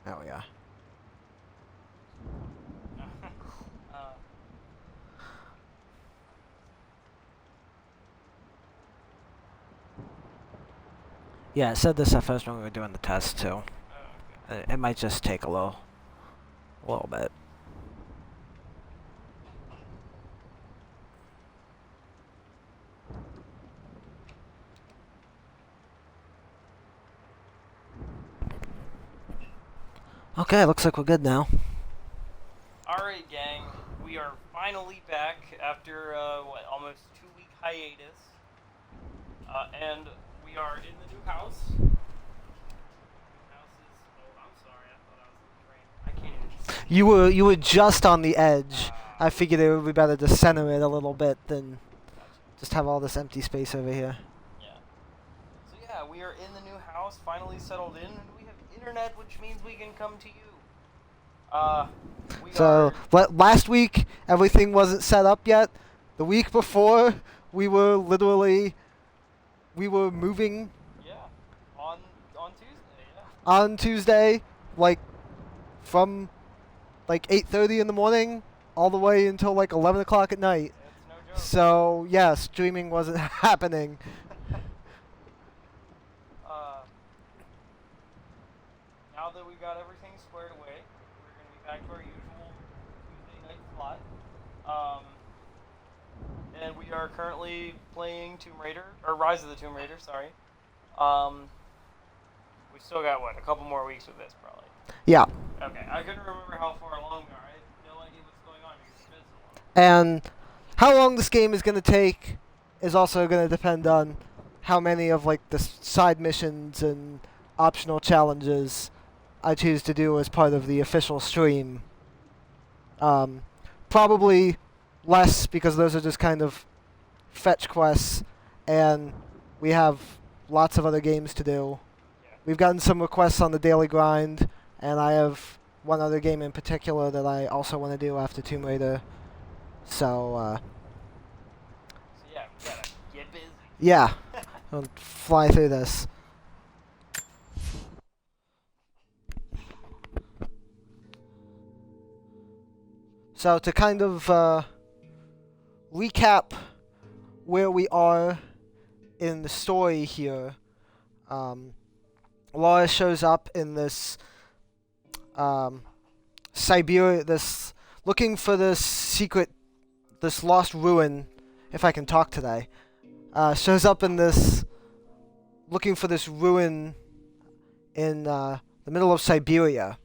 Hell yeah. Yeah, it said this at first when we were doing the test too. Okay. It might just take a little bit. Okay, looks like we're good now. Alright, gang. We are finally back after, almost 2-week hiatus. And we are in the new house. I'm sorry, I thought I was in the frame. I can't even see. You were just on the edge. I figured it would be better to center it a little bit than just have all this empty space over here. Yeah. So yeah, we are in the new house, finally settled in, and we have internet, which means we can come to you. Last week, everything wasn't set up yet. The week before, we were moving. Yeah, on Tuesday, yeah. On Tuesday, like, from, 8:30 in the morning, all the way until, 11 o'clock at night. It's no joke. So, yeah, streaming wasn't happening. Now that we've got everything squared away, we're going to be back to our usual Tuesday night slot. And we are currently playing Rise of the Tomb Raider, sorry. We still got, a couple more weeks with this, probably. Yeah. Okay, I couldn't remember how far along we are. I have no idea what's going on because it's been so long. And how long this game is going to take is also going to depend on how many of, the side missions and optional challenges I choose to do as part of the official stream. Probably less because those are just kind of fetch quests, and we have lots of other games to do. Yeah. We've gotten some requests on the daily grind, and I have one other game in particular that I also want to do after Tomb Raider. So yeah, we gotta get busy. yeah, I'll fly through this. So to kind of recap where we are in the story here, Laura shows up in this Siberia, looking for this lost ruin, if I can talk today. Shows up in looking for this ruin in the middle of Siberia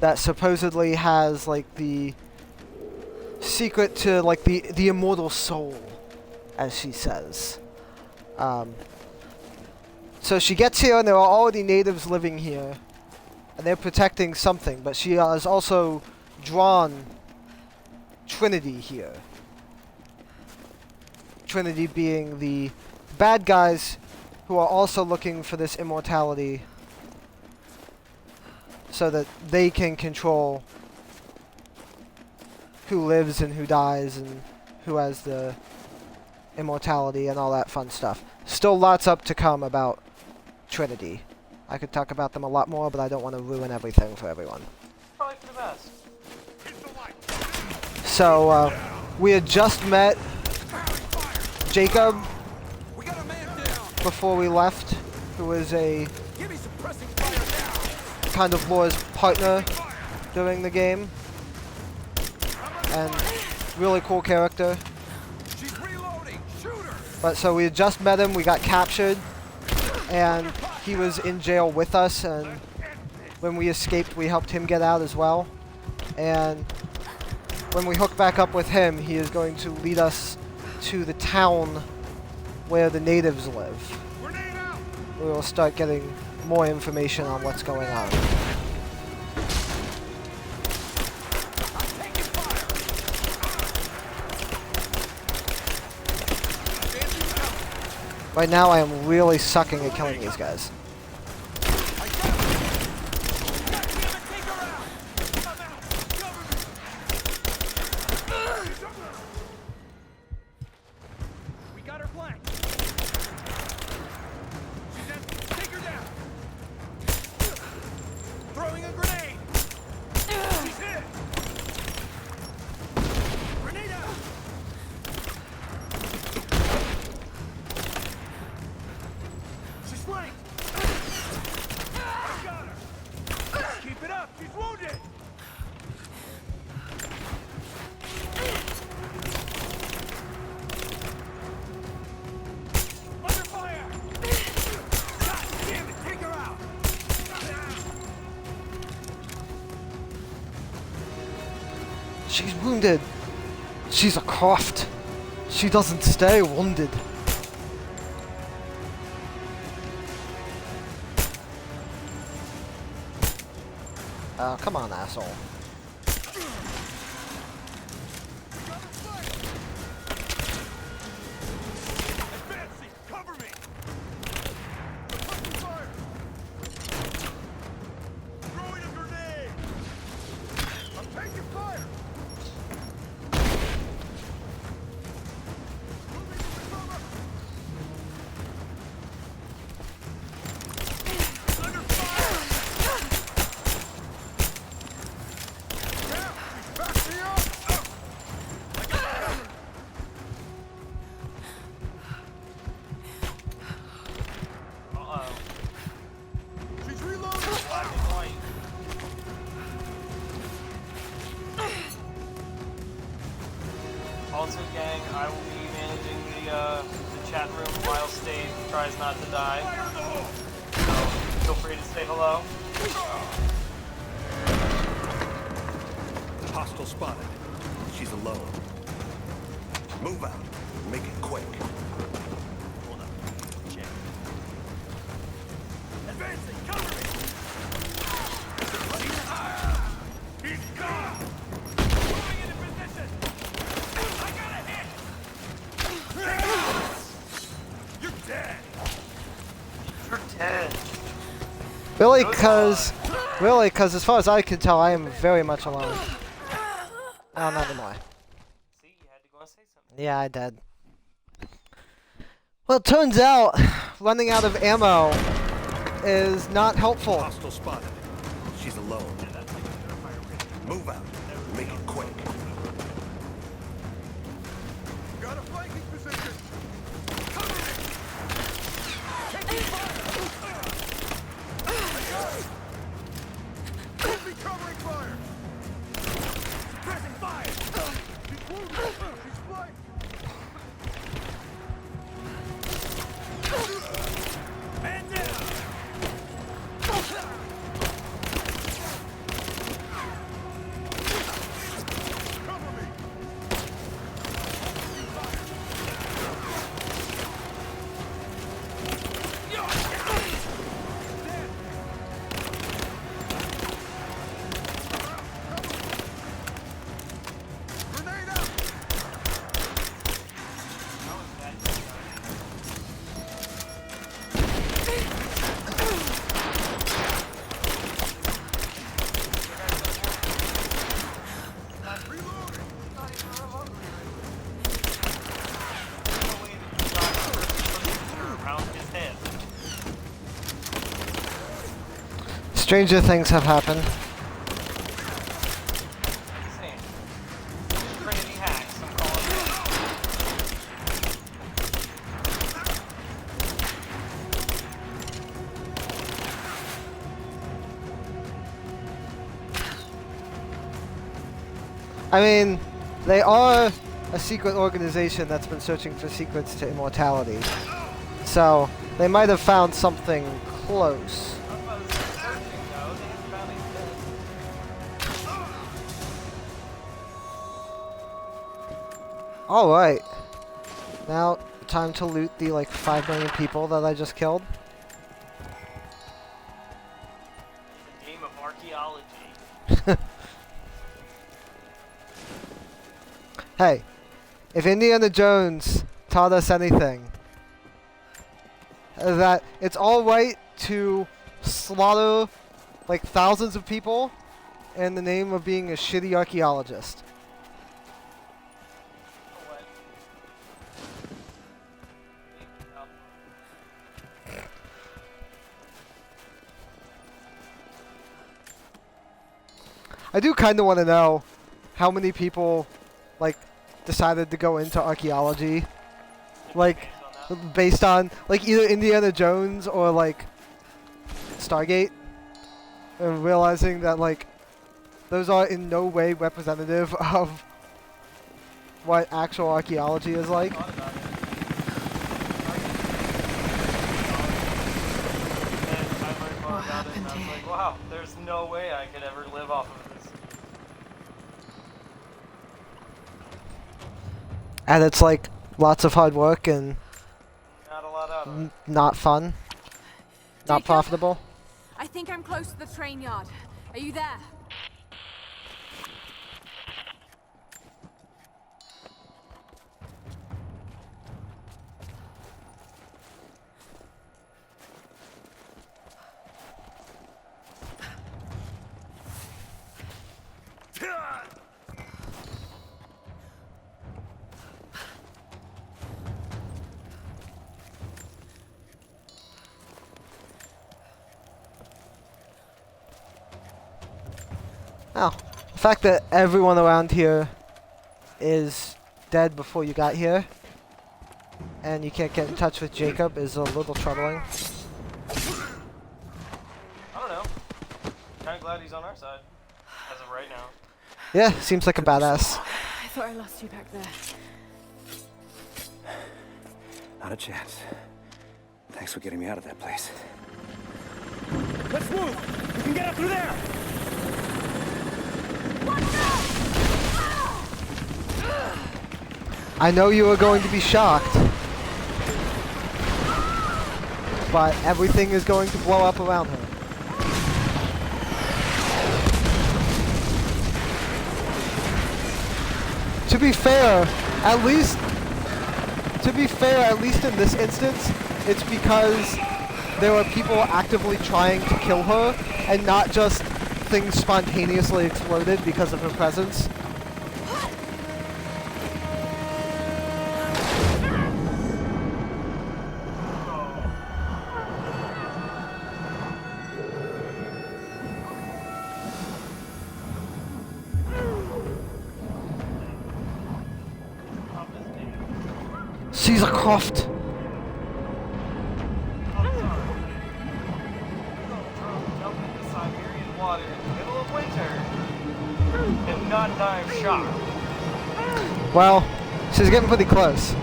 that supposedly has the secret to the immortal soul, as she says. So she gets here and there are already natives living here and they're protecting something, but she has also drawn Trinity here. Trinity being the bad guys who are also looking for this immortality so that they can control who lives and who dies and who has the immortality and all that fun stuff. Still lots up to come about Trinity. I could talk about them a lot more, but I don't want to ruin everything for everyone. Probably for the best. So, we had just met Jacob before we left, who was a kind of Laura's partner during the game. And really cool character. But so we had just met him, we got captured, and he was in jail with us, and when we escaped we helped him get out as well. And when we hook back up with him, he is going to lead us to the town where the natives live. We will start getting more information on what's going on. Right now I am really sucking at killing these guys. We got her flanked. Take her down. Throwing a grenade. She's hit. Grenade out. She's flanked. I got her. Keep it up. She's wounded. Under fire. God damn it. Take her out. She's wounded. She's a Croft. She doesn't stay wounded. Oh, come on, asshole. Advancing. Cover me. Taking fire. Throwing a grenade. I'm taking fire. Moving to cover. Under fire. Now, back me up. I got covered. Uh-oh. She's reloading. Black and white. Also, gang, I will be managing the chat room while Stave tries not to die. Fire in the hole. So feel free to say hello. Hostile spotted. She's alone. Move out. Make it quick. Hold up. Check. Advancing. Cover me. He's gone. Moving into position. I got a hit. You're dead. You're dead. Really, cause as far as I can tell, I am very much alone. Oh, not anymore. See, you had to go and say something. Yeah, I did. Well, it turns out running out of ammo is not helpful. Hostile spotted. She's alone. Move out. Make it quick. Got a flanking position. Cover me. Taking fire. Keep me covering fire. Suppressing fire. She's wounded. She's flanked. Man down. Cover me. Grenade out. How is that? Reloading. Not even remotely. There's no way that you got the first around his head. Stranger things have happened. Insane. Trinity hacks, I'm calling it. I mean, they are a secret organization that's been searching for secrets to immortality. So, they might have found something close. I was about to say searching, though. They haven't found anything. Alright. Now, time to loot the, like, 5 million people that I just killed. The game of archaeology. Hey, if Indiana Jones taught us anything, that it's alright to slaughter, like, thousands of people in the name of being a shitty archaeologist. What? I do kind of want to know how many people, like, decided to go into archaeology, like, based on, like, either Indiana Jones or, like, Stargate, and realizing that, like, those are in no way representative of what actual archaeology is like. Thought about it. And I learned more about it, and I was like, wow, there's no way I could ever live off of this. And it's like lots of hard work and Not a lot out of it. not fun, not Jacob? profitable. I think I'm close to the train yard. Are you there? Oh, the fact that everyone around here is dead before you got here, and you can't get in touch with Jacob is a little troubling. I don't know. Kinda glad he's on our side. As of right now. Yeah, seems like a badass. I thought I lost you back there. Not a chance. Thanks for getting me out of that place. Let's move! We can get up through there! I know you are going to be shocked, but everything is going to blow up around her. To be fair, at least in this instance, it's because there are people actively trying to kill her, and not just things spontaneously exploded because of her presence. Caesar Croft. Jump into Siberian water in the middle of winter and not die of shock. Well, she's getting pretty close.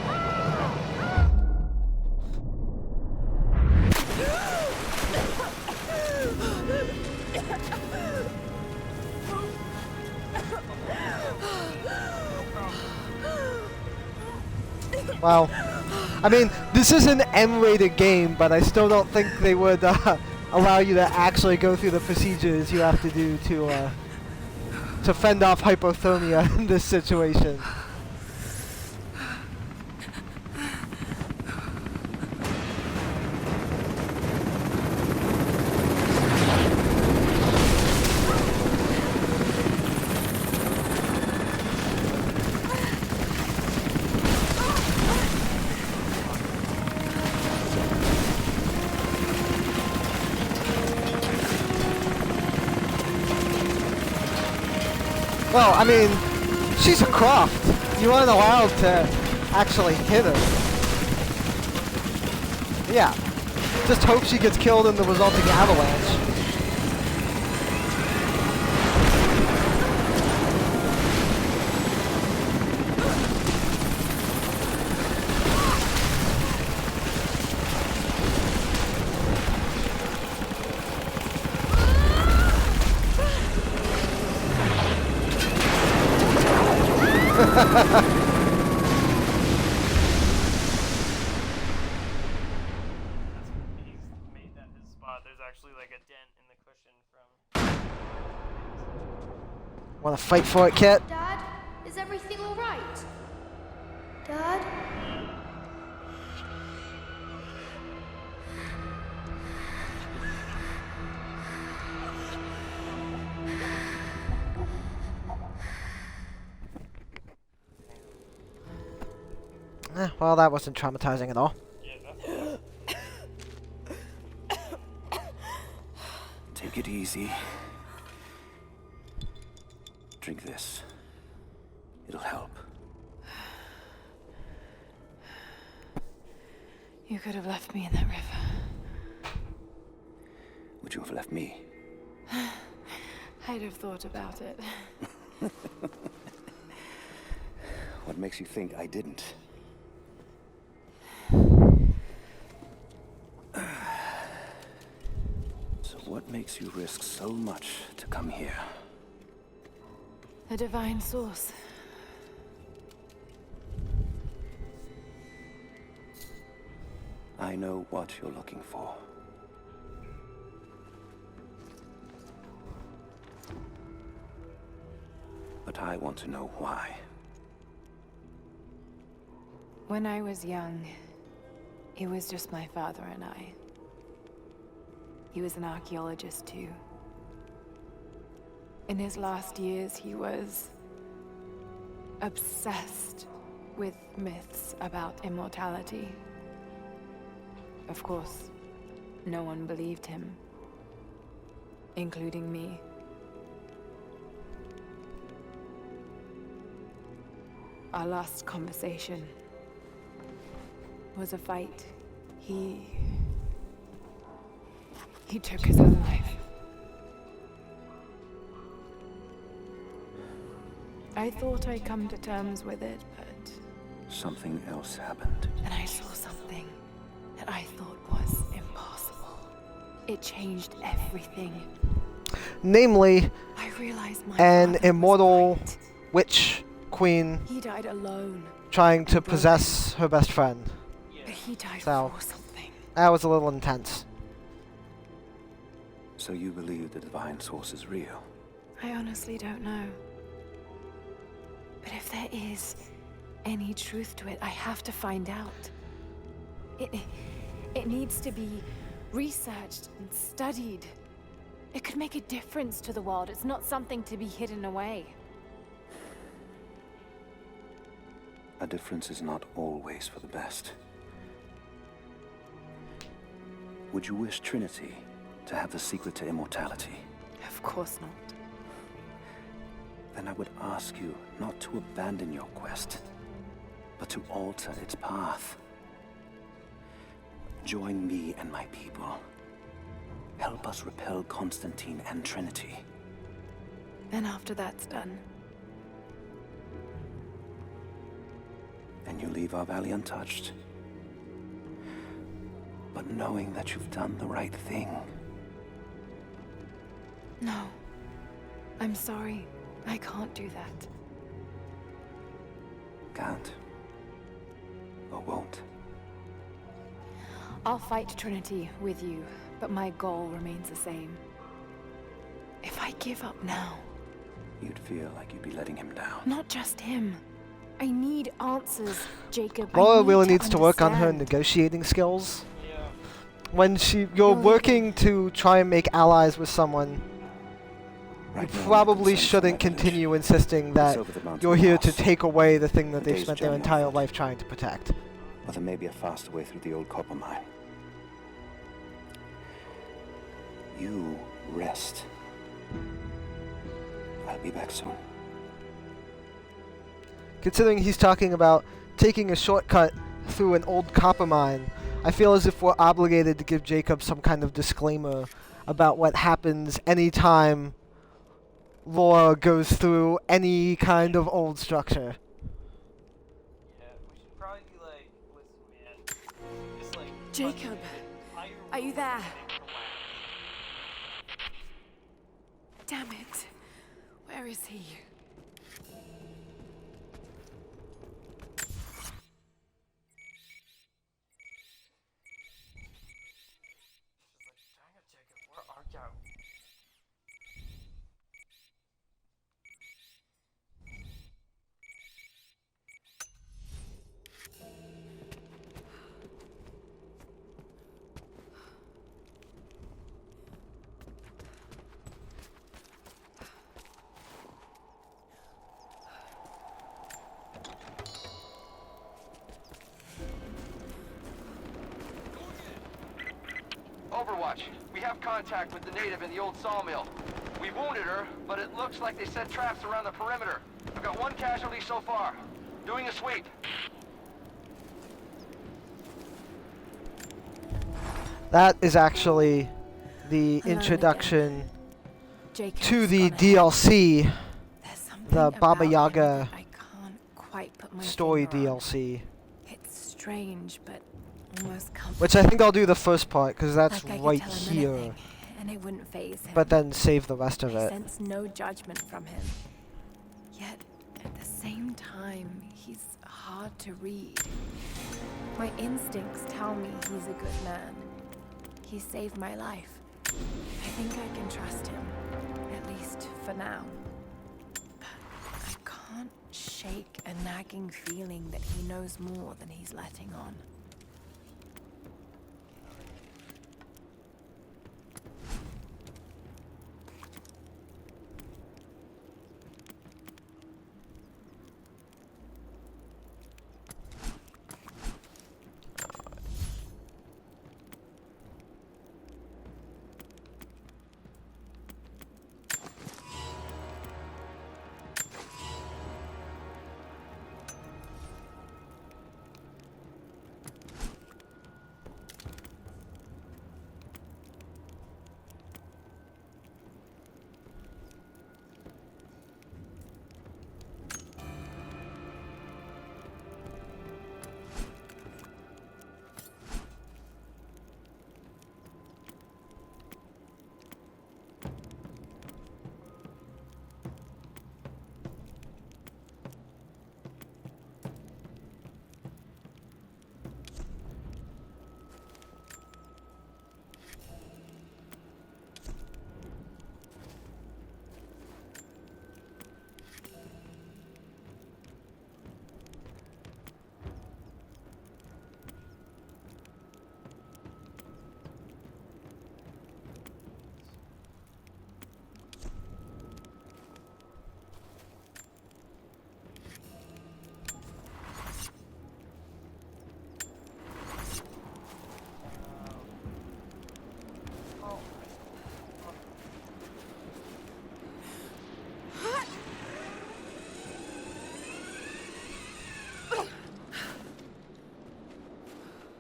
Well, I mean, this is an M-rated game, but I still don't think they would allow you to actually go through the procedures you have to do to fend off hypothermia in this situation. Well, I mean, she's a Croft. You aren't allowed to actually hit her. Yeah. Just hope she gets killed in the resulting avalanche. He's made that his spot. There's actually like a dent in the cushion from. Want to fight for it, Kit? Dad, is everything all right? Dad? Well, that wasn't traumatizing at all. Yeah, that's Take it easy. Drink this. It'll help. You could have left me in that river. Would you have left me? I'd have thought about it. What makes you think I didn't? So what makes you risk so much to come here? A divine source. I know what you're looking for. But I want to know why. When I was young, it was just my father and I. He was an archaeologist too. In his last years, he was obsessed with myths about immortality. Of course, no one believed him, including me. Our last conversation was a fight. He took his own life. I thought I'd come to terms with it, but... Something else happened. And I saw something that I thought was impossible. It changed everything. Namely, I realized my an father immortal was right. witch queen He died alone, trying to possess her best friend. but he died So- for something. That was a little intense. So you believe the divine source is real? I honestly don't know. But if there is any truth to it, I have to find out. It needs to be researched and studied. It could make a difference to the world. It's not something to be hidden away. A difference is not always for the best. Would you wish Trinity to have the secret to immortality? Of course not. Then I would ask you not to abandon your quest, but to alter its path. Join me and my people. Help us repel Constantine and Trinity. And after that's done, And you leave our valley untouched. But knowing that you've done the right thing. no. I'm sorry. I can't do that. Can't. Or won't. I'll fight Trinity with you, but my goal remains the same. If I give up now, You'd feel like you'd be letting him down. not just him. I need answers, Jacob. Laura I need really needs to work on her understand. negotiating skills. Yeah. When you're You'll working to try and make allies with someone, you Right now, probably I'm concerned for shouldn't my village. continue insisting that It's over the mountain you're here to pass. take away the thing that The they've day's spent their journey entire afoot. life trying to protect. But there may be a faster way through the old copper mine. You rest. I'll be back soon. Considering he's talking about taking a shortcut through an old copper mine, I feel as if we're obligated to give Jacob some kind of disclaimer about what happens anytime Laura goes through any kind of old structure. Yeah, we should probably be like, listen, man. Just like. Jacob, are you there? Damn it. Where is he? Dang it, Jacob, where are you? Overwatch, we have contact with the native in the old sawmill. We wounded her, but it looks like they set traps around the perimeter. I've got one casualty so far. Doing a sweep. That is actually the Alone introduction Jacob's to the gone ahead. DLC, There's something the Baba about him Yaga that I can't quite put my story finger on. DLC. It's strange, but almost comforting. Which I think I'll do the first part, because that's Like I could right tell him here. anything, and it wouldn't faze him. But then save the rest of I it. sense no judgment from him. Yet, at the same time, he's hard to read. My instincts tell me he's a good man. He saved my life. I think I can trust him, at least for now. But I can't shake a nagging feeling that he knows more than he's letting on.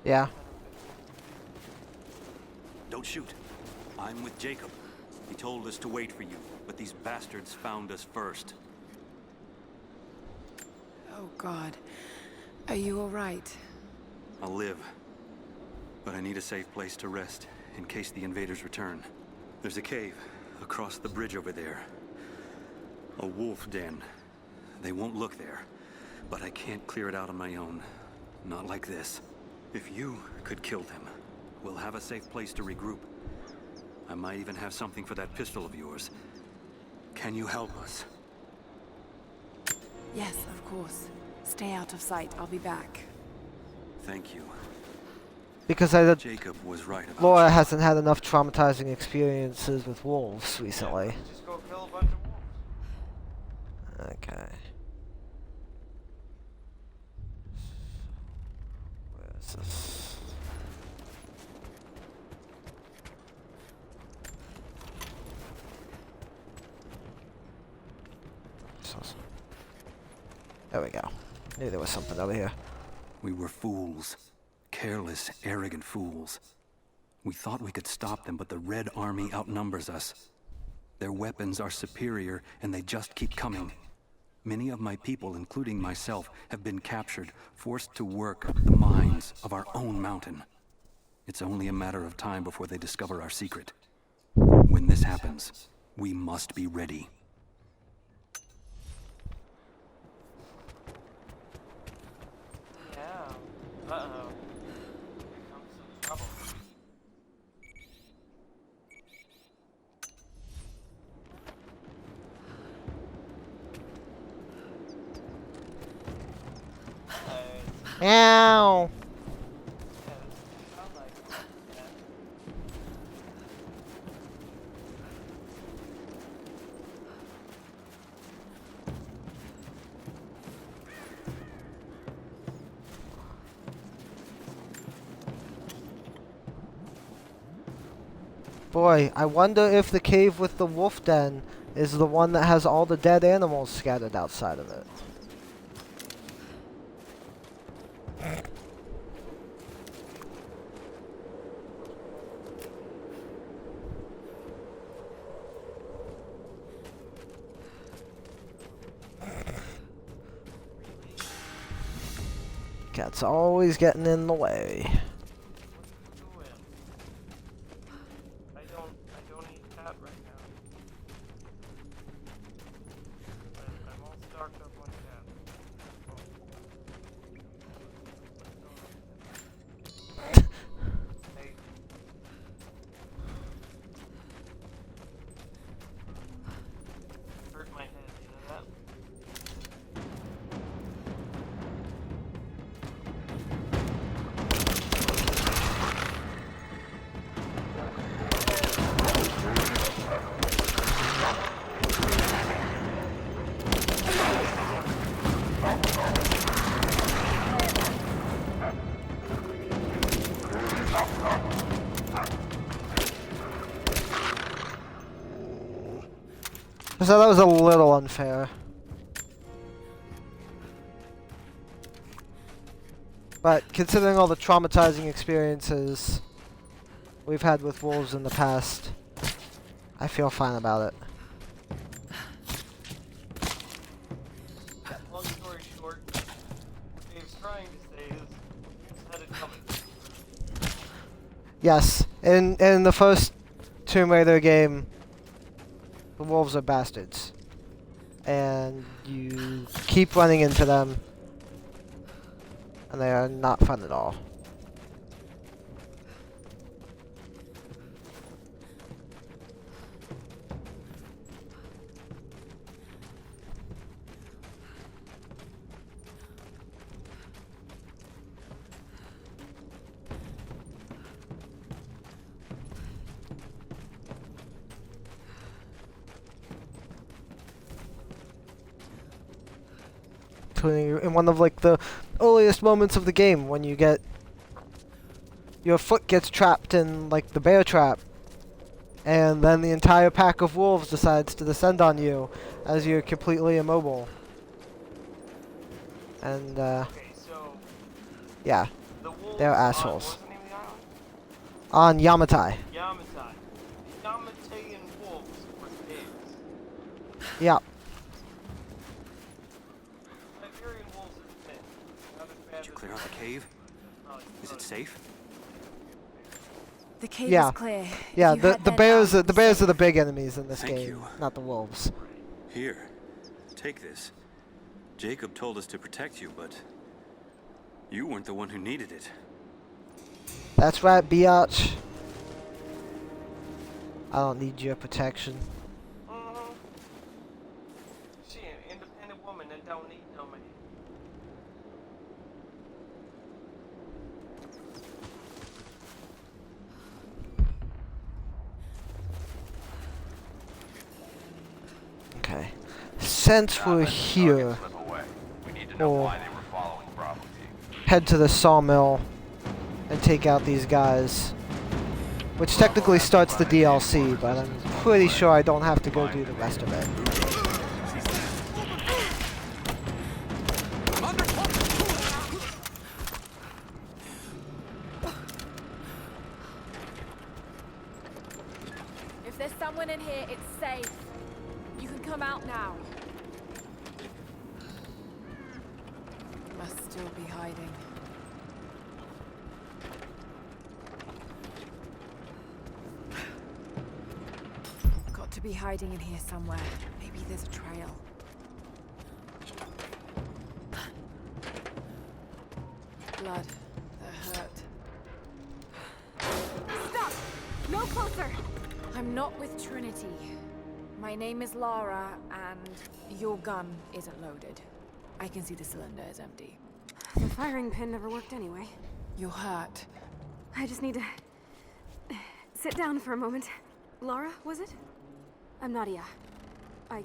Yeah. Don't shoot. I'm with Jacob. He told us to wait for you, but these bastards found us first. Oh, God. Are you all right? I'll live. But I need a safe place to rest, in case the invaders return. There's a cave across the bridge over there. A wolf den. They won't look there, but I can't clear it out on my own. Not like this. If you could kill them, we'll have a safe place to regroup. I might even have something for that pistol of yours. Can you help us? Yes, of course. Stay out of sight. I'll be back. Thank you. Because Jacob was right about Laura you. hasn't had enough traumatizing experiences with wolves recently. Just go kill a bunch of wolves. Okay. Where is this? There we go. Knew there was something over here. We were fools. Careless, arrogant fools. We thought we could stop them, but the Red Army outnumbers us. Their weapons are superior, and they just keep coming. Many of my people, including myself, have been captured, forced to work the mines of our own mountain. It's only a matter of time before they discover our secret. When this happens, we must be ready. Yeah. Uh-oh. Here comes some trouble. Ow! Yeah, this sounds like it. Yeah. Boy, I wonder if the cave with the wolf den is the one that has all the dead animals scattered outside of it. Cat's always getting in the way. I don't eat cat right now. I'm all stocked up on cat. Hey. Hurt my head, you know that? So that was a little unfair. But considering all the traumatizing experiences we've had with wolves in the past, I feel fine about it. Long story short, what Dave's trying to say is, just had it coming. Yes, in the first Tomb Raider game, the wolves are bastards. And you keep running into them, and they are not fun at all. In one of like the earliest moments of the game, when you get your foot gets trapped in like the bear trap, and then the entire pack of wolves decides to descend on you as you're completely immobile. And Okay, so yeah, the wolves they're on, assholes. what's the name of the island? On Yamatai. Yamatai. The Yamatayan wolves were pigs. Yeah. Siberian wolves are thin. Not as bad Did you clear out the cave? Is it safe? The cave Yeah. is clear. Yeah, If you the head the there bears now, are the bears are the big enemies in this Thank game, you. not the wolves. Here, take this. Jacob told us to protect you, but you weren't the one who needed it. That's right, biatch. I don't need your protection. Mm-hmm. She an independent woman that don't need no man. Okay. Since we're here, We need to know Oh. why they were following Bravo team. head to the sawmill and take out these guys. Which technically starts the DLC, but I'm pretty sure I don't have to go do the rest of it. If there's someone in here, it's safe. You can come out now. Must still be hiding. Got to be hiding in here somewhere. Maybe there's a trail. Blood. That hurt. Stop! No closer! I'm not with Trinity. My name is Lara, and your gun isn't loaded. I can see the cylinder is empty. The firing pin never worked anyway. You're hurt. I just need to sit down for a moment. Lara, was it? I'm Nadia. I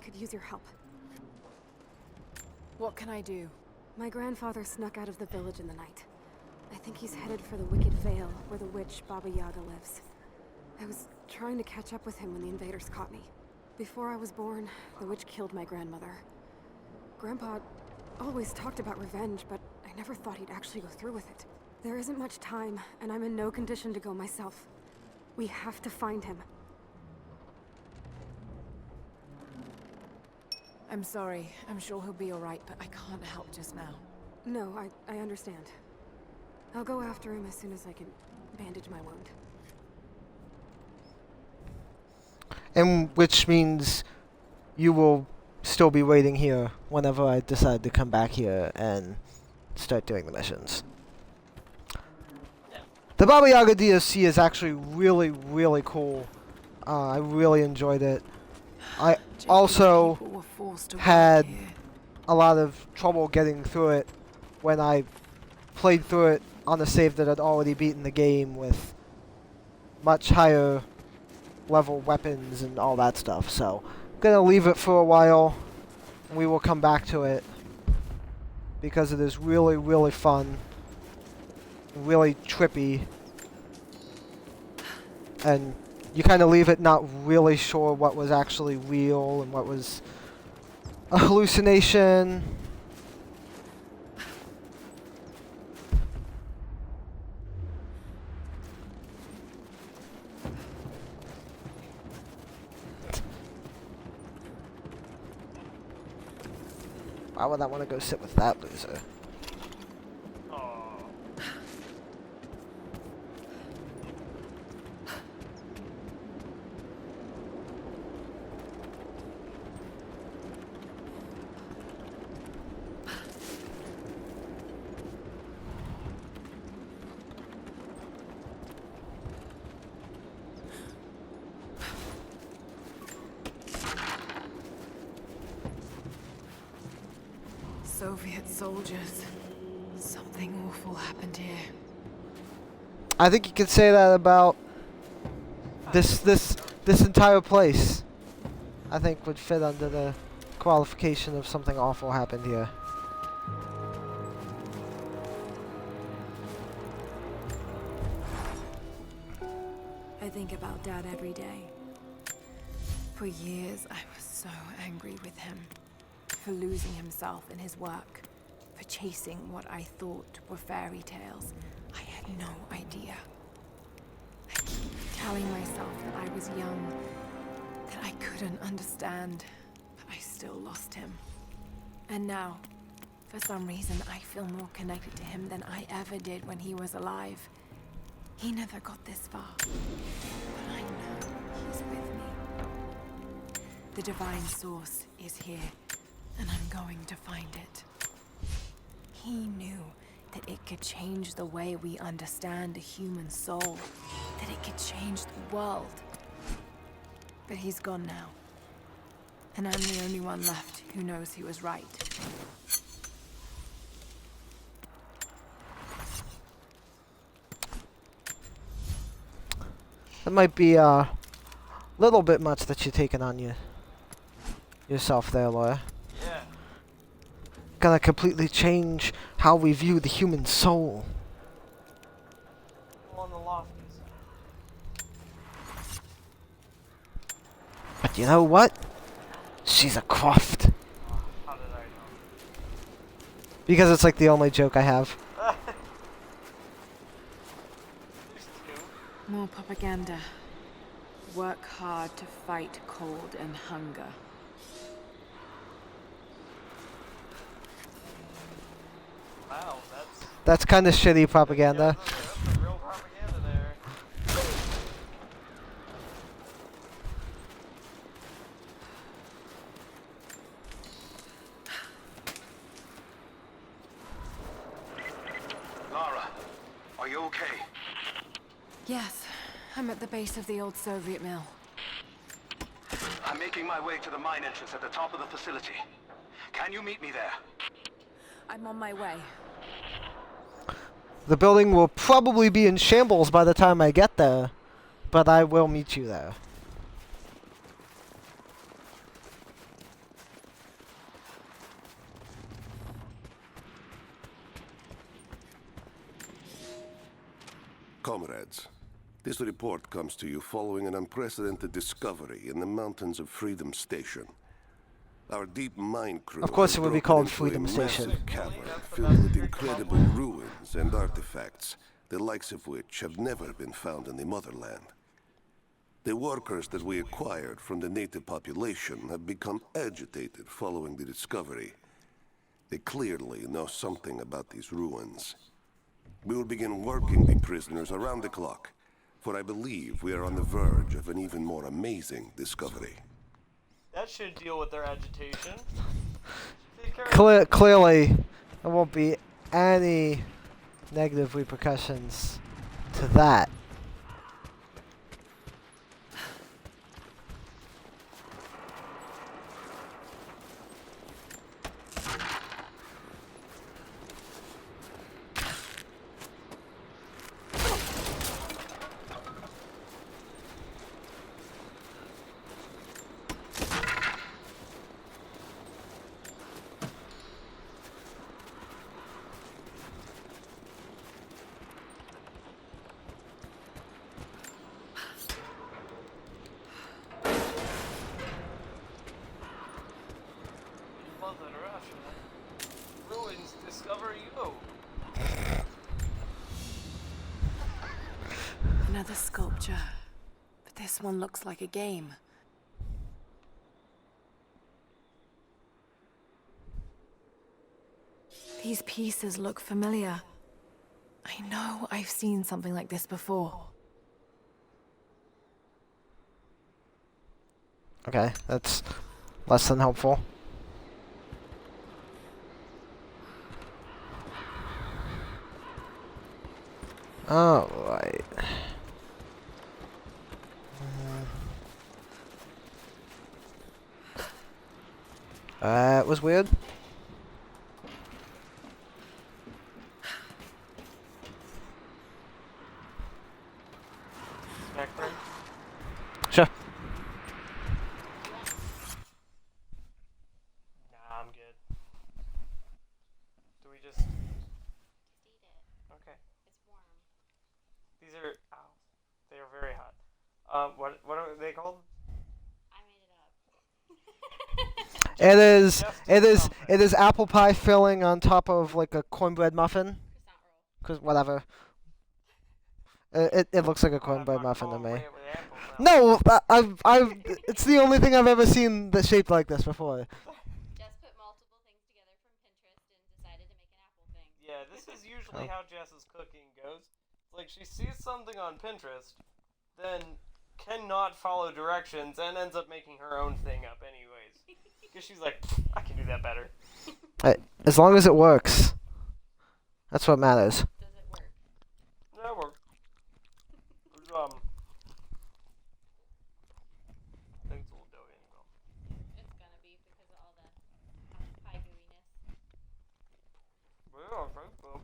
could use your help. What can I do? My grandfather snuck out of the village in the night. I think he's headed for the Wicked Vale, where the witch Baba Yaga lives. I was trying to catch up with him when the invaders caught me. Before I was born, the witch killed my grandmother. Grandpa always talked about revenge, but I never thought he'd actually go through with it. There isn't much time, and I'm in no condition to go myself. We have to find him. I'm sorry. I'm sure he'll be alright, but I can't help just now. No, I understand. I'll go after him as soon as I can bandage my wound. And which means you will still be waiting here whenever I decide to come back here and start doing the missions. The Baba Yaga DLC is actually really, really cool. I really enjoyed it. I also had a lot of trouble getting through it when I played through it on a save that had already beaten the game with much higher level weapons and all that stuff. So I'm gonna leave it for a while and we will come back to it because it is really, really fun, really trippy, and you kind of leave it not really sure what was actually real and what was a hallucination. Why would I want to go sit with that loser? Soviet soldiers. Something awful happened here. I think you could say that about this entire place. I think would fit under the qualification of something awful happened here. I think about Dad every day. For years, I was so angry with him. For losing himself in his work. For chasing what I thought were fairy tales. I had no idea. I keep telling myself that I was young, that I couldn't understand, but I still lost him. And now, for some reason, I feel more connected to him than I ever did when he was alive. He never got this far, but I know he's with me. The divine source is here, and I'm going to find it. He knew that it could change the way we understand a human soul, that it could change the world. But he's gone now, and I'm the only one left who knows he was right. That might be a little bit much that you're taking on yourself there, Laura. Yeah. Gonna completely change how we view the human soul. On the lofties. But you know what? She's a Croft. How did I know? Because it's like the only joke I have. There's two. More propaganda. Work hard to fight cold and hunger. Wow, That's kind of shitty propaganda. that's some real propaganda there. Lara, are you okay? Yes, I'm at the base of the old Soviet mill. I'm making my way to the mine entrance at the top of the facility. Can you meet me there? I'm on my way. The building will probably be in shambles by the time I get there, but I will meet you there. Comrades, This report comes to you following an unprecedented discovery in the mountains of Freedom Station. Our deep mine crew Of course has it would be broken called into Freedom a Station. massive cavern filled with incredible ruins and artifacts, the likes of which have never been found in the motherland. The workers that we acquired from the native population have become agitated following the discovery. They clearly know something about these ruins. We will begin working the prisoners around the clock, for I believe we are on the verge of an even more amazing discovery. That should deal with their agitation. Take care of Clearly, there won't be any negative repercussions to that. Mother Russia. Ruins discover you. Another sculpture. But this one looks like a game. These pieces look familiar. I know I've seen something like this before. Okay, that's less than helpful. Alright. That was weird. Back there. Sure. Nah, I'm good. Do we just... Okay. It's warm. These are... Ow. They are very hot. What are they called? I made it up. It is apple pie filling on top of like a cornbread muffin. Croissant roll. Cause whatever. It looks like a cornbread muffin to me. Away with apples now. No, I've it's the only thing I've ever seen that's shaped like this before. Jess put multiple things together from Pinterest and decided to make an apple thing. Yeah, this is usually how Jess's cooking goes. It's like she sees something on Pinterest, then cannot follow directions and ends up making her own thing up anyways. Because she's like, I can do that better. As long as it works. That's what matters. Does it work? That works. I think it's a little doughy in the middle. It's gonna be because of all the apple pie gooiness. Yeah, I think so. I didn't want it to burn.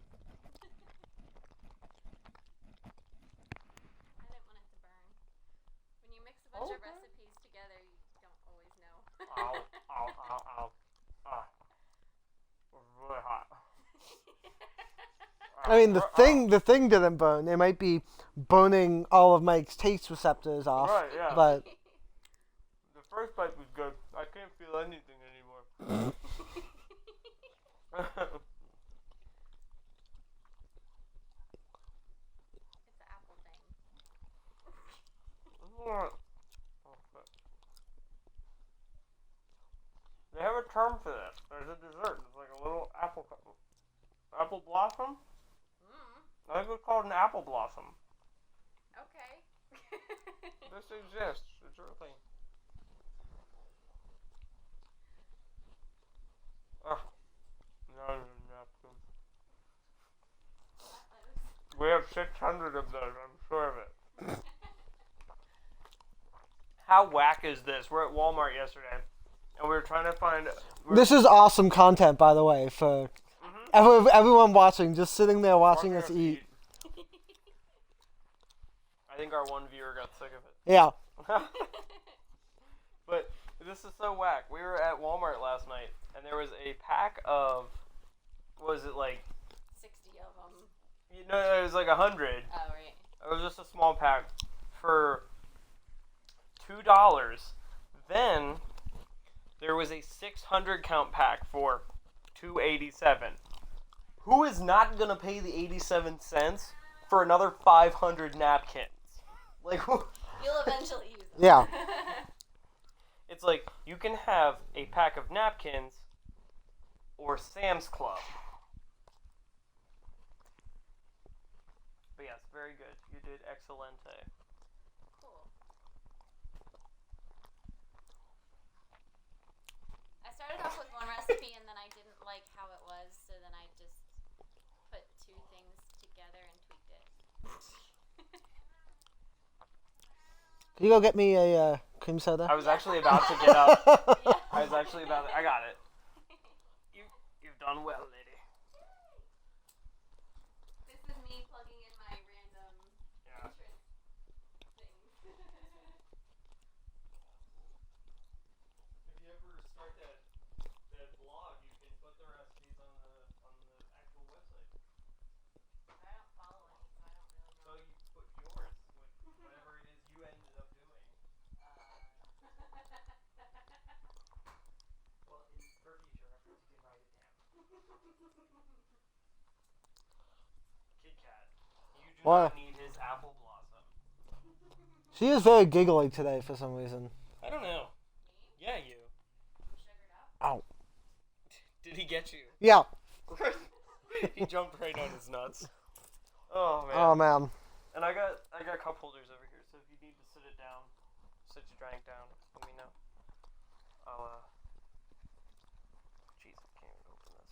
When you mix a bunch of recipes together, you don't always know. Ow, ow, ow, ow. Ah. It's really hot. I mean, the thing didn't burn. It might be burning all of Mike's taste receptors off. Right, yeah. But The first bite was good. I can't feel anything anymore. It's an apple thing. They have a term for this. There's a dessert. It's like a little apple blossom. I think it's called an apple blossom. Okay. This exists. It's a real thing. No, napkin. We have 600 of those. I'm sure of it. How whack is this? We're at Walmart yesterday, and we were trying to find. this is awesome content, by the way, for everyone watching, just sitting there watching us eat. I think our one viewer got sick of it. Yeah. But this is so whack. We were at Walmart last night, and there was a pack of, what was it, like, 60 of them. you know, it was like 100 Oh, right. It was just a small pack for $2. Then there was a 600 count pack for $2.87. Who is not gonna pay the 87 cents for another 500 napkins? Like, who? You'll eventually use them. Yeah. It's like you can have a pack of napkins or Sam's Club. But yes, very good. You did excelente. Cool. I started off with one recipe and then I didn't like how it was, so then I just put two things together and tweaked it. Can you go get me a cream soda? I was actually about to get up. I got it. You've done well, lady. This is me plugging in my random Yeah. interest things. If you ever start that blog, you can put the recipes on the actual website. I don't follow any, so I don't really So know. you put yours, whatever it is you ended up doing. Well, for future reference, you can write it down. Kid Kat, you do What? not need his apple blossom. She is very giggly today for some reason. I don't know. Yeah, you. Ow. Did he get you? Yeah. He jumped right on his nuts. Oh man. Oh man. And I got cup holders over here, so if you need to sit your drink down, let me know. Jeez, I can't even open this.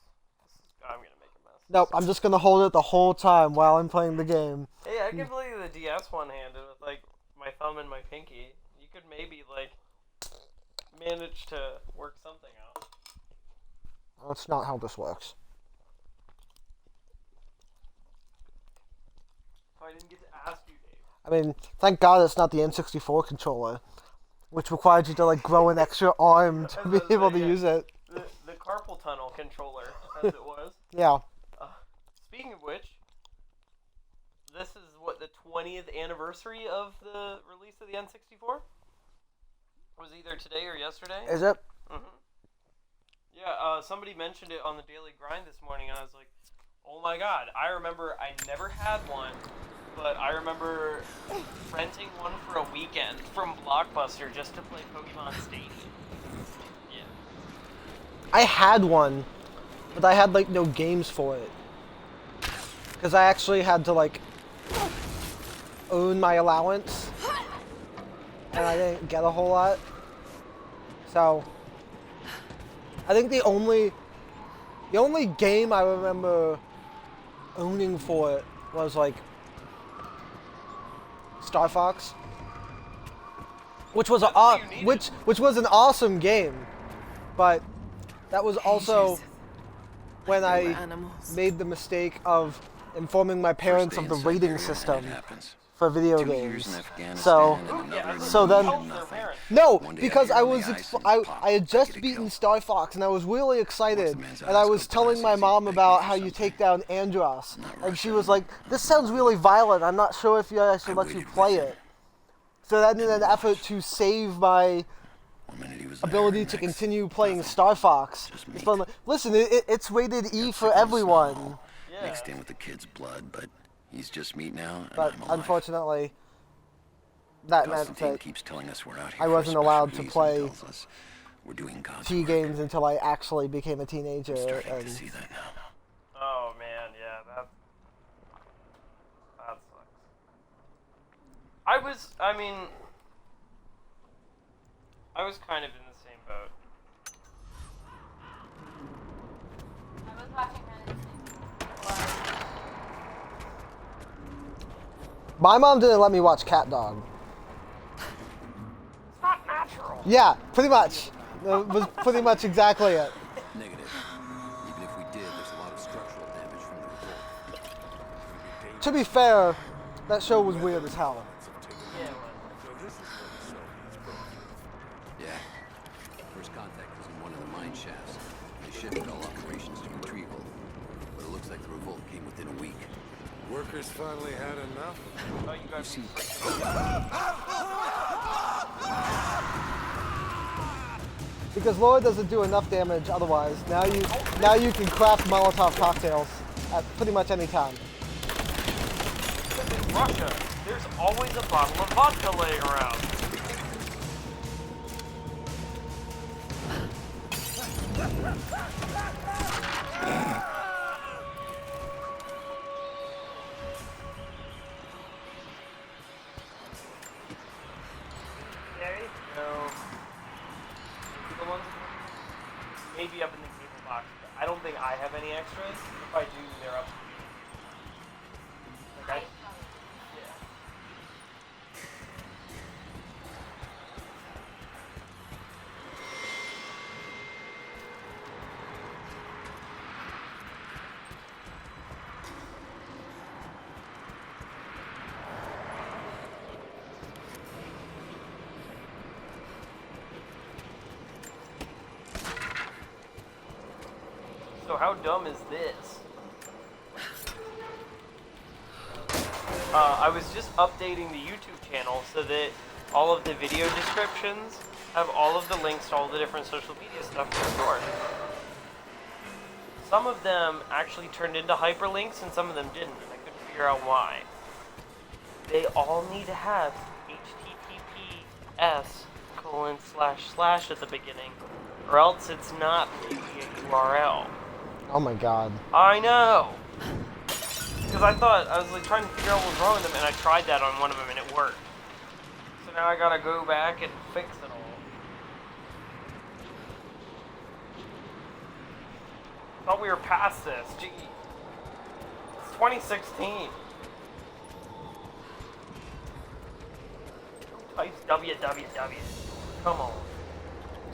I'm gonna make a mess. Nope, I'm just gonna hold it the whole time while I'm playing the game. Hey, I can play the DS one-handed with like my thumb and my pinky. You could maybe like manage to work something out. That's not how this works. If I didn't get to ask you, Dave. I mean, thank God it's not the N64 controller, which required you to like grow an extra arm to be able to use it. The carpal tunnel controller, as it was. Yeah. Speaking of which, this is what, the 20th anniversary of the release of the N64? It was either today or yesterday. Is it? Mm-hmm. Yeah, somebody mentioned it on the Daily Grind this morning, and I was like, oh my god, I remember I never had one, but I remember renting one for a weekend from Blockbuster just to play Pokemon Stadium. Yeah. I had one, but I had like no games for it. Because I actually had to like own my allowance, and I didn't get a whole lot. So I think the only game I remember owning for it was like Star Fox, which was which was an awesome game, but that was also when I made the mistake of informing my parents of the rating system for video games. So then, no, because I had just beaten Star Fox and I was really excited, and I was telling my mom about how you take down Andros, and she was like, "This sounds really violent. I'm not sure if I should let you play it." So then, in an effort to save my ability to continue playing Star Fox, it's fun. Listen, it's rated E for everyone. Mixed in with the kid's blood, but he's just meat now. But unfortunately, that meant that keeps telling us we're out here I wasn't allowed to play we're doing God's T games until I actually became a teenager. starting to see that now. Oh man, yeah, that sucks. I was kind of in the same boat. I was watching Reddit. My mom didn't let me watch Cat Dog. It's not natural. Yeah, pretty much. That was pretty much exactly it. Negative. Even if we did, there's a lot of structural damage from the revolt. To be fair, that show was weird as hell. Yeah, it was. Yeah. First contact was in one of the mine shafts. They shifted all operations to retrieval. But it looks like the revolt came within a week. Workers finally had enough? Oh, you guys see. Because Laura doesn't do enough damage otherwise. Now you can craft Molotov cocktails at pretty much any time. In Russia, there's always a bottle of vodka laying around. There you go. The ones maybe up in the cable box. I don't think I have any extras. If I do, they're up. Like I. So how dumb is this? I was just updating the YouTube channel so that all of the video descriptions have all of the links to all the different social media stuff restored. Some of them actually turned into hyperlinks and some of them didn't, and I couldn't figure out why. They all need to have https:// at the beginning, or else it's not really a URL. Oh my god. I know! Because I was like trying to figure out what was wrong with them, and I tried that on one of them and it worked. So now I gotta go back and fix it all. Thought we were past this. Gee. It's 2016. Who types www? Come on.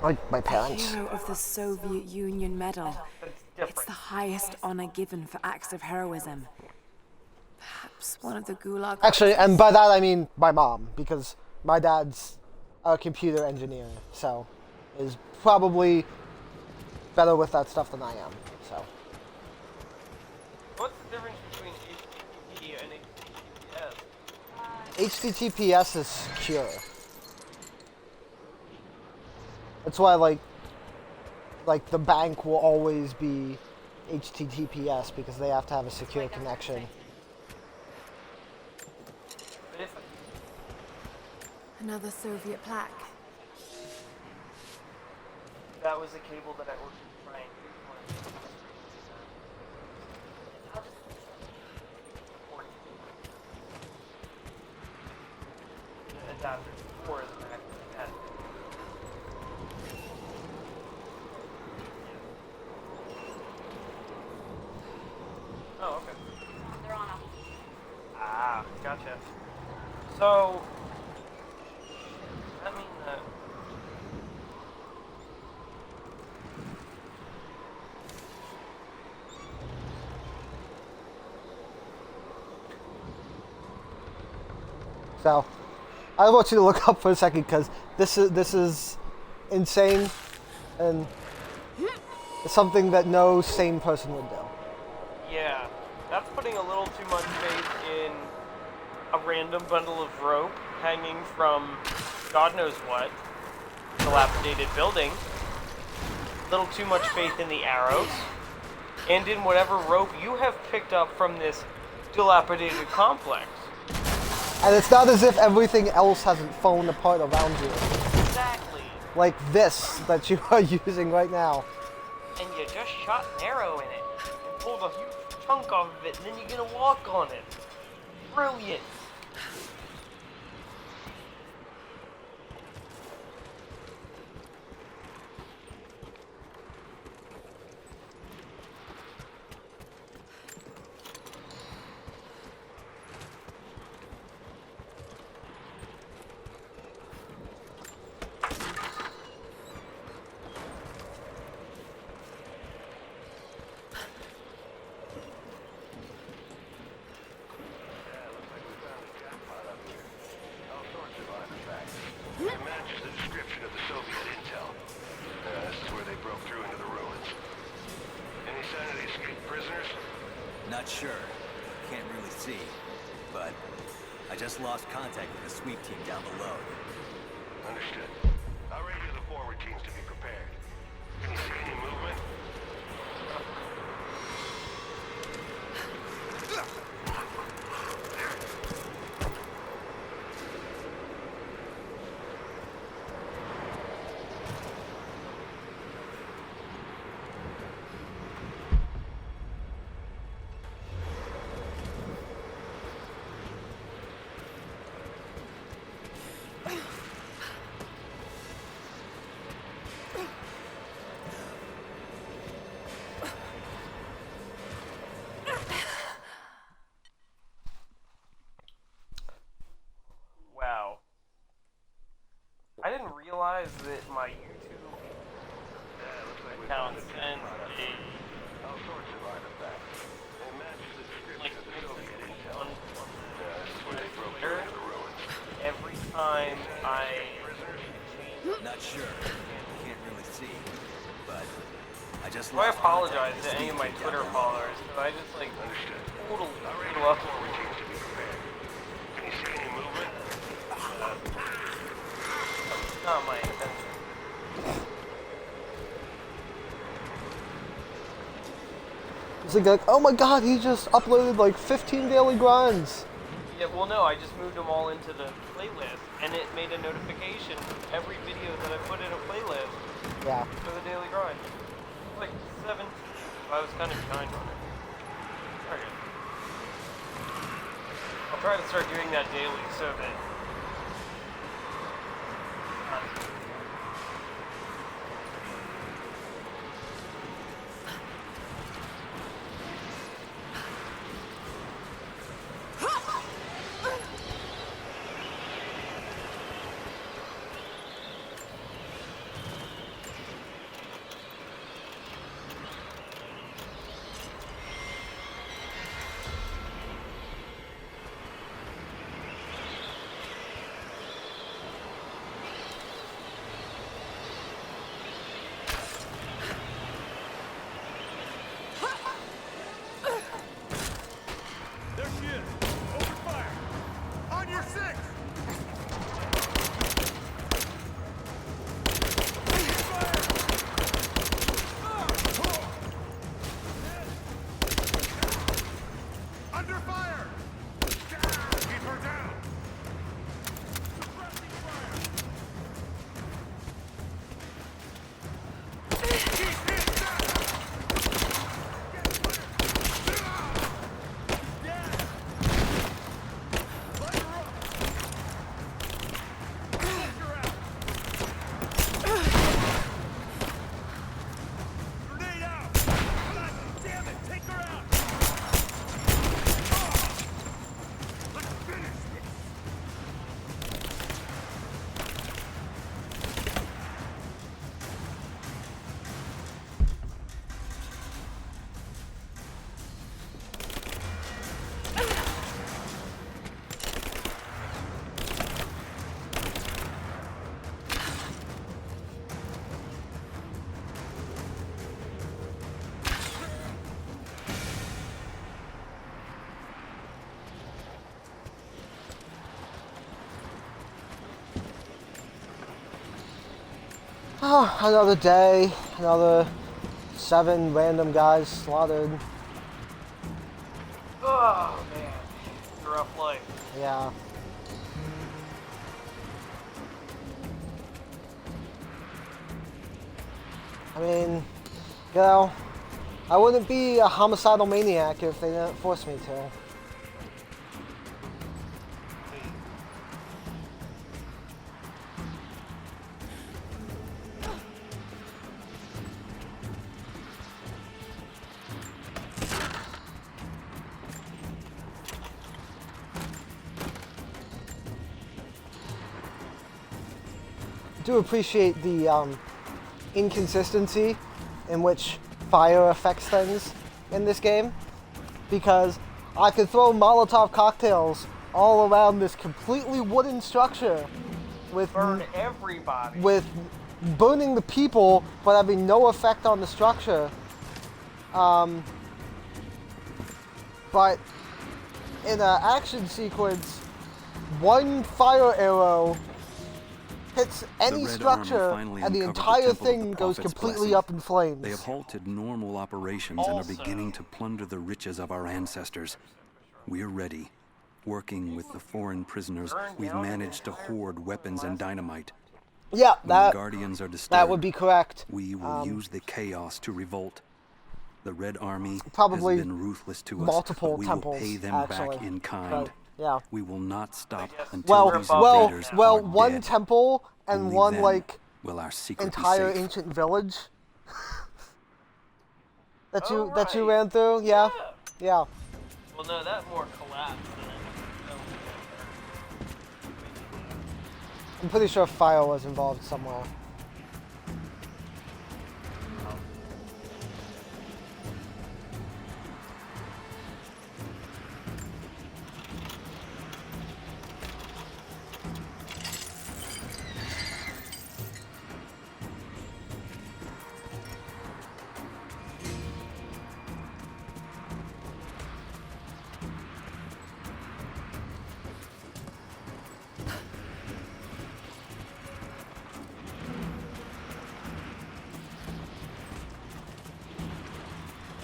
Like my parents. Hero of the Soviet Union Medal. That's It's different. the highest honor given for acts of heroism. Perhaps one of the Gulag... Actually, and by that I mean my mom, because my dad's a computer engineer, so is probably better with that stuff than I am. So. What's the difference between HTTP and HTTPS? HTTPS is secure. That's why like the bank will always be HTTPS because they have to have a secure connection. But if Another Soviet plaque. that was a cable that I ordered from Frank. Adapter for the Mac. Oh, okay. They're on a... Ah, gotcha. So, that means that... So, I want you to look up for a second because this is insane and it's something that no sane person would do. Yeah, that's putting a little too much faith in a random bundle of rope hanging from God knows what, dilapidated building. A little too much faith in the arrows, and in whatever rope you have picked up from this dilapidated complex. And it's not as if everything else hasn't fallen apart around you. Exactly. Like this that you are using right now. And you just shot an arrow in it, and pulled a huge chunk off of it, and then you're gonna walk on it. Brilliant. It matches the description of the Soviet intel. This is where they broke through into the ruins. Any sign of the escaped prisoners? Not sure. can't really see, but I just lost contact with the sweep team down below. Understood. I'll radio the forward teams to be prepared. Can you see any movement? Wow. I didn't realize that my YouTube account sends All sorts of artifacts. It matches the like description on where they broke Twitter into the ruins. every time I Not sure. Can't really see, but I just So I lost apologize contact with to the any of my sweep team Twitter down below. followers, but I just like Understood. totally I'll radio blew the up. forward teams to be prepared. Can you see any movement? Not my intention. It's like, oh my god, he just uploaded like 15 daily grinds. Yeah, well no, I just moved them all into the playlist, and it made a notification for every video that I put in a playlist Yeah. for the daily grind. Like 17. I was kind of behind on it. Okay. I'll try to start doing that daily so that There she is. Open fire. On your six. Under fire. Keep her down. Suppressing fire. Keep hit down. Get clear. Yeah. Light her up. Take her out. Grenade out. God damn it. Take her out. Let's finish this. Oh, another day, another 7 random guys slaughtered. oh man, it's a rough life. Yeah. I mean, you know, I wouldn't be a homicidal maniac if they didn't force me to. Do appreciate the inconsistency in which fire affects things in this game, because I could throw Molotov cocktails all around this completely wooden structure with Burn everybody. with burning the people but having no effect on the structure. But in an action sequence, one fire arrow hits any Red structure Army finally and the uncovered entire temple of the thing goes Prophet's completely blessing. up in flames. They have halted normal operations and are beginning to plunder the riches of our ancestors. We're ready. Working with the foreign prisoners, we've managed to hoard weapons and dynamite. Yeah, When the Guardians are disturbed, that would be correct. we will use the chaos to revolt. The Red Army Probably has been ruthless to us, multiple but we temples, will pay them actually. back in kind. But, yeah. We will not stop until these invaders Well, are one dead. temple and Only one then like will our secret be entire safe. ancient village that you Oh, right. ran through. Yeah, yeah. Well, no, that more collapsed than anything. I'm pretty sure fire was involved somewhere.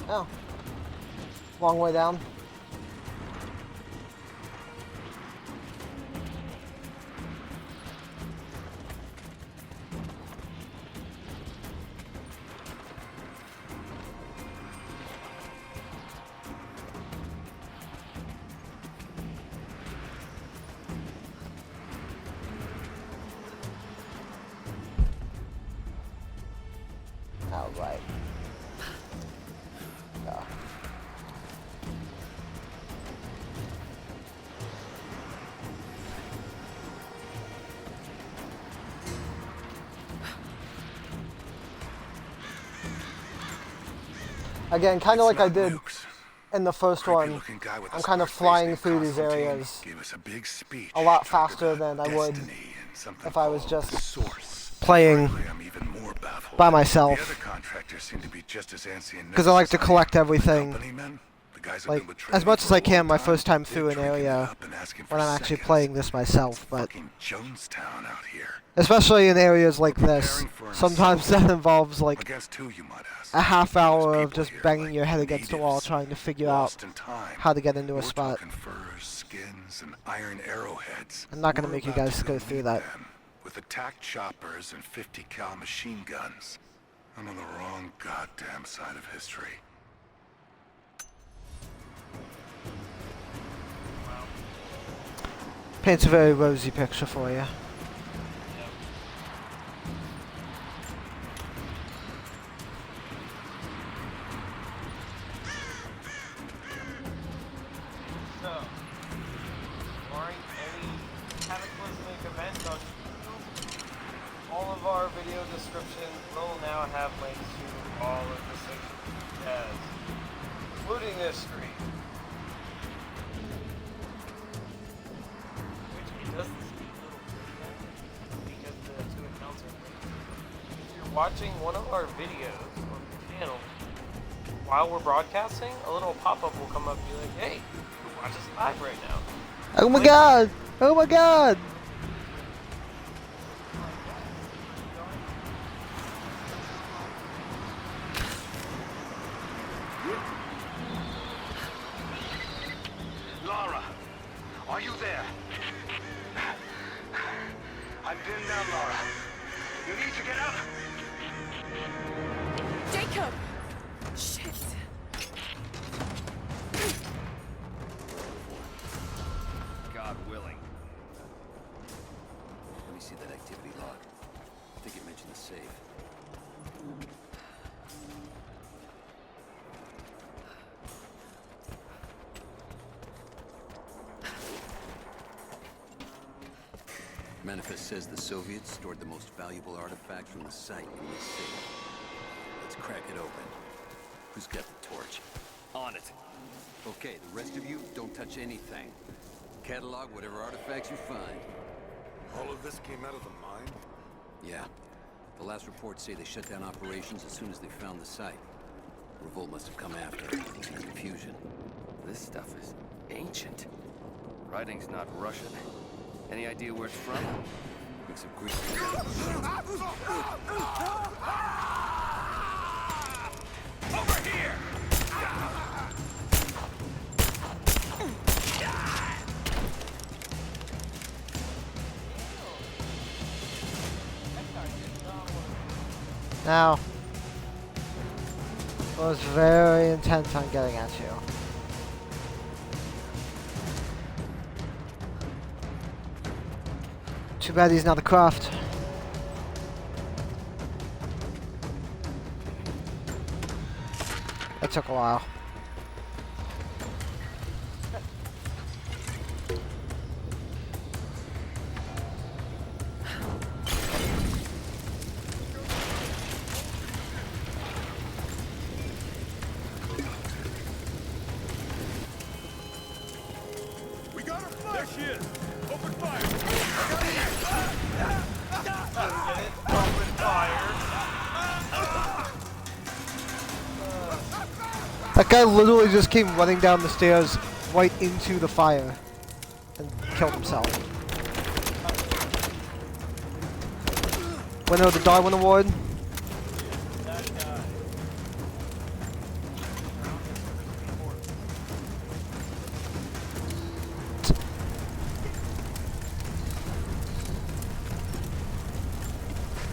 Oh. Long way down. All right. Yeah. Again, kind of like I did in the first one, I'm kind of flying through these areas a lot faster than I would if I was just playing by myself. Because I like to collect everything, like, as much as I can my first time through an area when I'm actually playing this myself, but especially in areas like this, sometimes that involves like a half hour of just banging your head against the wall trying to figure out how to get into a spot. I'm not going to make you guys go through that. With attack choppers and 50 cal machine guns. I'm on the wrong goddamn side of history. Paints a very rosy picture for you. So, barring any cataclysmic event on YouTube, all of our video descriptions will now have links to all of the sections, as including this stream. Which it does this cute little video because the two accounts are linked. If you're watching one of our videos on the channel while we're broadcasting, a little pop-up will come up and be like, hey, you can watch us live right now. Oh my god! Oh my god! Lara, are you there? I'm pinned down, Lara. You need to get up. Jacob! Shit. God willing. Let me see that activity log. I think it mentioned the safe. Manifest says the Soviets stored the most valuable artifacts from the site in this safe. Let's crack it open. Who's got the torch? On it. Okay, the rest of you, don't touch anything. Catalog whatever artifacts you find. All of this came out of the mine? Yeah. The last reports say they shut down operations as soon as they found the site. Revolt must have come after. Confusion. This stuff is Ancient. Writing's not Russian. Any idea where it's from? Mix of Greek. Over here! Now, I was very intent on getting at you. Too bad he's not the craft. That took a while. We got her fire! There she is! Open fire! Open fire. That guy literally just came running down the stairs right into the fire and killed himself. Winner of the Darwin Award. That guy.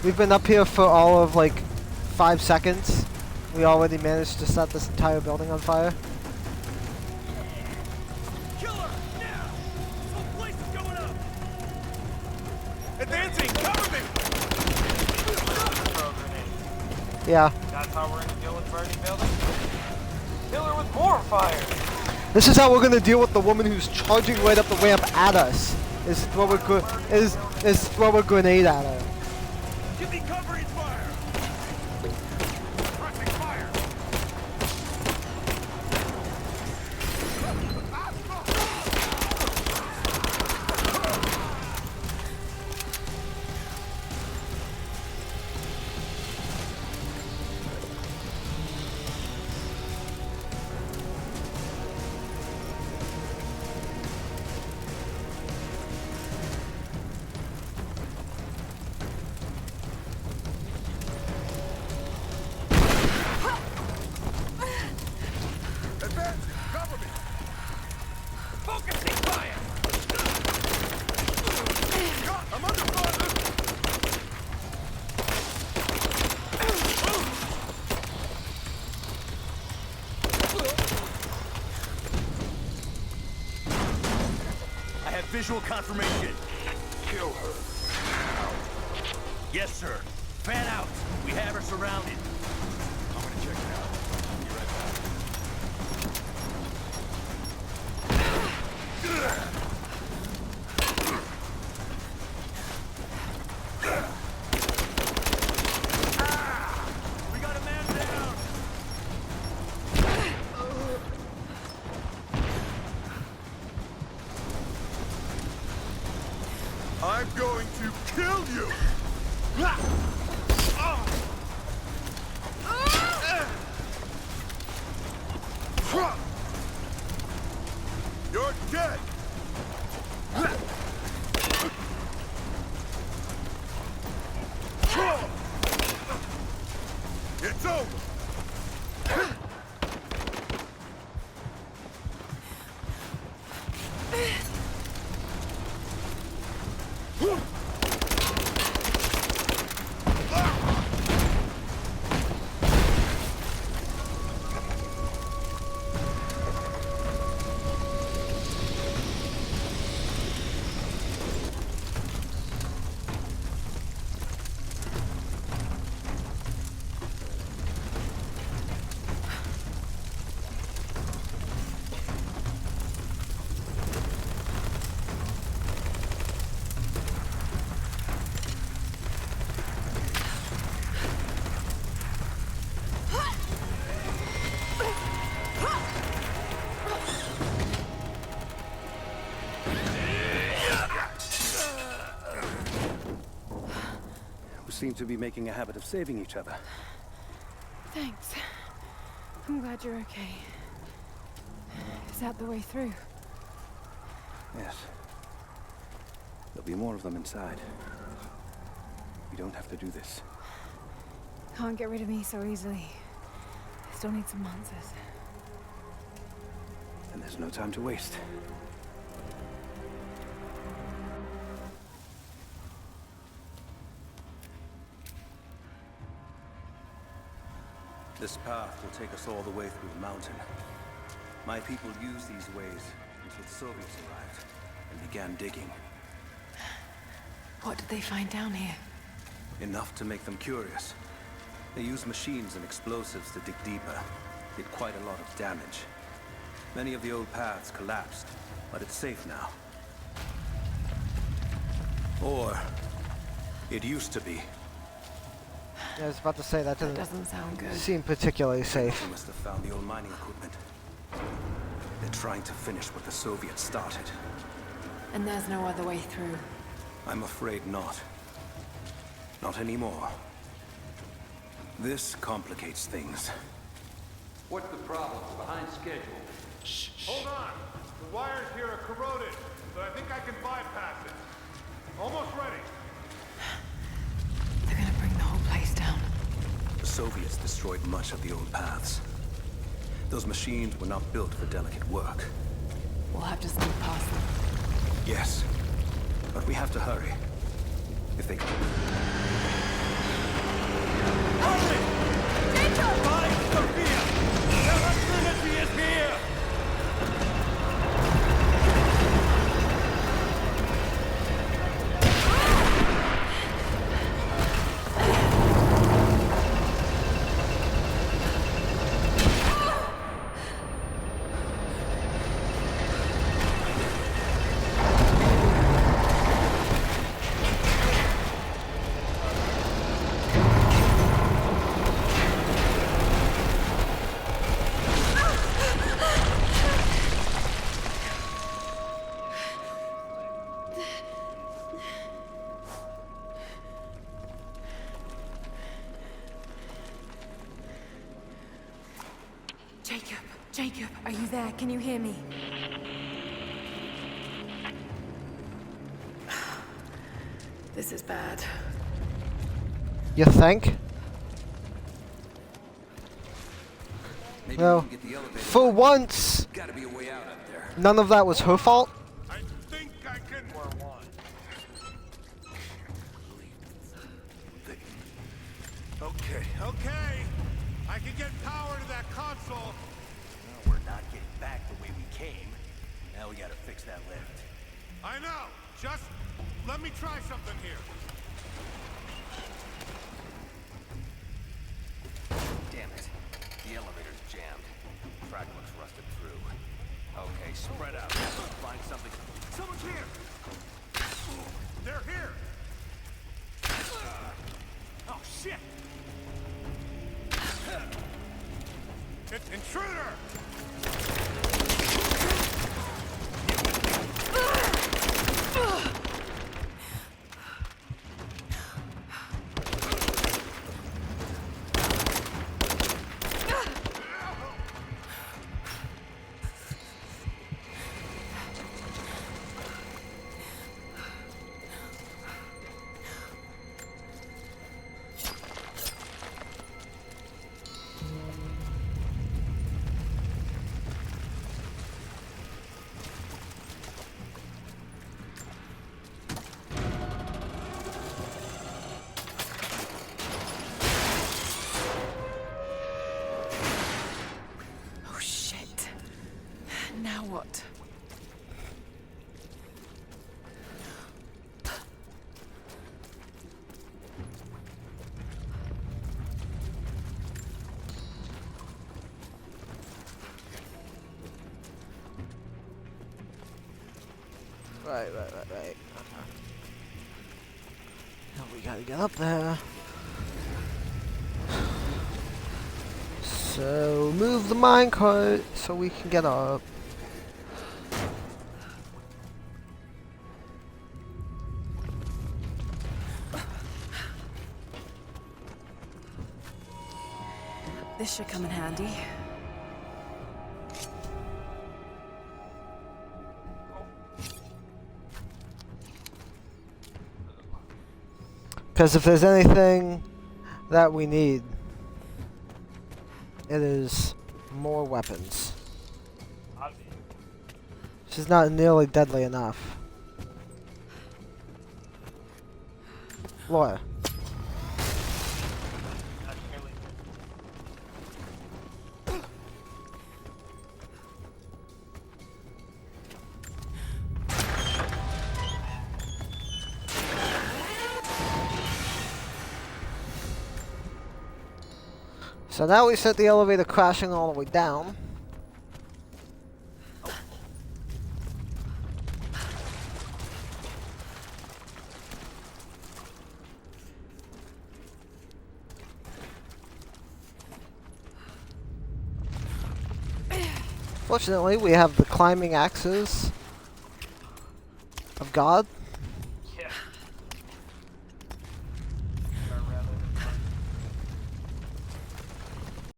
We've been up here for all of like 5 seconds. We already managed to set this entire building on fire. Kill her! Now! This whole place is going up! Advancing! Cover me! Throw a grenade. Yeah. That's how we're gonna deal with burning buildings? Kill her with more fire! This is how we're gonna deal with the woman who's charging right up the ramp at us. Is throw a grenade at her. Give me cover and fire! Pressing fire! Advancing! Cover me! Focusing fire! I'm under fire! I have visual confirmation. Kill her. Yes, sir. Fan out. We have her surrounded. I'm gonna check it out. I'll be right back. We got a man down. I'm going to kill you! You're dead! It's over! We seem to be making a habit of saving each other. Thanks. I'm glad you're okay. Is that the way through? Yes. There'll be more of them inside. We don't have to do this. Can't get rid of me so easily. I still need some answers. And there's no time to waste. This path will take us all the way through the mountain. My people used these ways until the Soviets arrived and began digging. What did they find down here? Enough to make them curious. They used machines and explosives to dig deeper. Did quite a lot of damage. Many of the old paths collapsed, but it's safe now. Or it used to be. Yeah, I was about to say that Doesn't sound good. seem particularly safe. They must have found the old mining equipment. They're trying to finish what the Soviets started. And there's no other way through. I'm afraid not. Not anymore. This complicates things. What's the problem? We're behind schedule. Hold on. The wires here are corroded, but I think I can bypass it. Almost ready. They're gonna bring the whole place down. The Soviets destroyed much of the old paths. Those machines were not built for delicate work. We'll have to sneak past them. Yes, but we have to hurry. If they... Jacob, are you there? Can you hear me? This is bad. You think? Maybe Well, we can get the elevator. for once, Gotta be a way out up there. none of that was her fault. I think I can. Okay. I can get power to that console. Well, we're not getting back the way we came. Now we gotta fix that lift. I know. Just let me try something here. Damn it. The elevator's jammed. Track looks rusted through. Okay, spread out. Find something. Someone's here. They're here. Oh shit! It's intruder. Oh shit. Now what? Right. Now we gotta get up there. So move the minecart so we can get up. This should come in handy. Because if there's anything that we need, it is more weapons. She's not nearly deadly enough. Laura. So now we set the elevator crashing all the way down. Fortunately, we have the climbing axes of God.